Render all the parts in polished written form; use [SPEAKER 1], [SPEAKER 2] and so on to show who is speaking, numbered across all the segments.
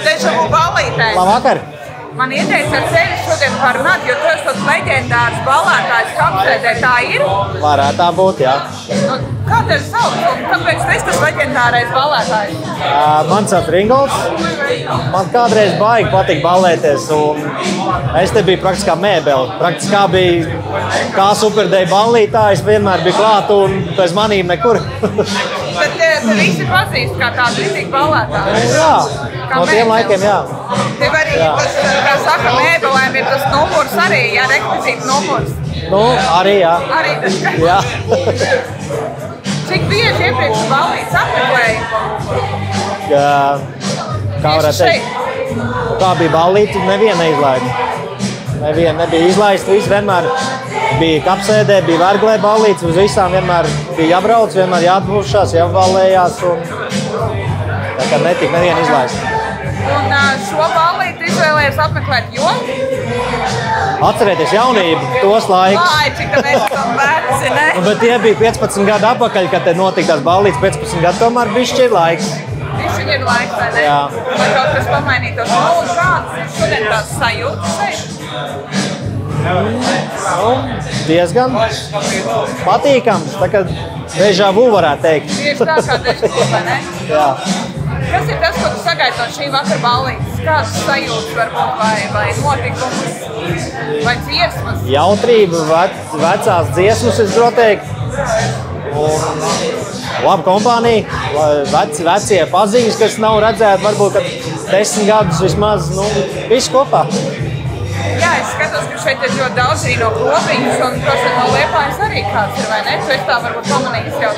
[SPEAKER 1] Dežavu ballītē.
[SPEAKER 2] Labvakar!
[SPEAKER 1] Man ieteica ar tevi šodien parunāt, jo tu esi tāds leģendārs ballētājs Kapsēdē, tā ir?
[SPEAKER 2] Varētu tā būt, jā.
[SPEAKER 1] Nu, kā tevi sauc? Kāpēc tu esi tas leģendārais ballētājs?
[SPEAKER 2] Man sauc Ringolds. Man kādreiz baigi patīk ballēties, un es te biju praktiski kā mēbeli. Praktiski kā bija kā superdeja ballītājs, vienmēr bija klāt un bez manīm nekur.
[SPEAKER 1] Bet te visi pazīst kā tādu rītīgu ballētāju.
[SPEAKER 2] Jā, no tiem laikiem, jā.
[SPEAKER 1] Tev arī, tas, kā saka, mēbelēm ir tas numurs arī, jā, rekvizīta numurs.
[SPEAKER 2] Nu, arī, jā.
[SPEAKER 1] Arī tas, ka...
[SPEAKER 2] Jā.
[SPEAKER 1] Cik bieži iepriekš ballītes apmeklēji?
[SPEAKER 2] Kā varētu teikt? Kā bija ballīte, neviena neizlaida. Neviena nebija izlaista, visi vienmēr bija Kapsēdē, bija Verglē ballītes, uz visām vienmēr bija jābrauc, vienmēr jāatpūšās, jāballējās, un tā kā netika neviena izlaista.
[SPEAKER 1] Un šo ballīti izvēlējies apmeklēt, jo?
[SPEAKER 2] Atcerieties jaunību, tos laikus.
[SPEAKER 1] Ai, cik tad mēs esam veci, ne?
[SPEAKER 2] Bet tie bija 15 gadu atpakaļ, kad te notika tās ballītes, 15 gadu tomēr bišķi ir laiks.
[SPEAKER 1] Bišķi ir laiks, vai ne?
[SPEAKER 2] Jā.
[SPEAKER 1] Vai kaut kas pamainītos? Nu, un kādas ir šodien tās sajūtas šeit?
[SPEAKER 2] Diezgan patīkams, tā kā deja vu varētu teikt.
[SPEAKER 1] Tieši tā kā deja vu, vai ne?
[SPEAKER 2] Jā.
[SPEAKER 1] Kas ir tas, ko tu sagaidi no šī vakara ballītes? Kādas sajūtas varbūt vai notikumus, vai dziesmas?
[SPEAKER 2] Jautrība, vecās dziesmas, es gribētu teikt. Un laba kompānija, vecie paziņas, kas nav redzēti, varbūt 10 gadus vismaz, nu, viss kopā.
[SPEAKER 1] Jā, es skatos, ka šeit ir ļoti daudz arī no Grobiņas, un droši vien no Liepājas arī kāds ir, vai ne? Tu esi tā varbūt pamanījis jau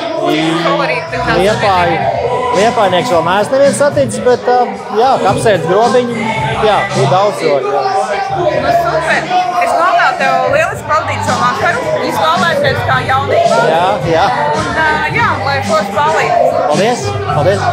[SPEAKER 1] favorīti.
[SPEAKER 2] Liepājnieks vēl neesmu neviens saticis, bet jā, Kapsēdes Grobiņu, jā, ir daudz cilvēku, jā.
[SPEAKER 1] Nu, super! Es novēlu tev lieliski pavadīt šo vakaru, izvēlēties kā jaunībā.
[SPEAKER 2] Jā, jā.
[SPEAKER 1] Un jā, lai forši ballītes.
[SPEAKER 2] Paldies, paldies.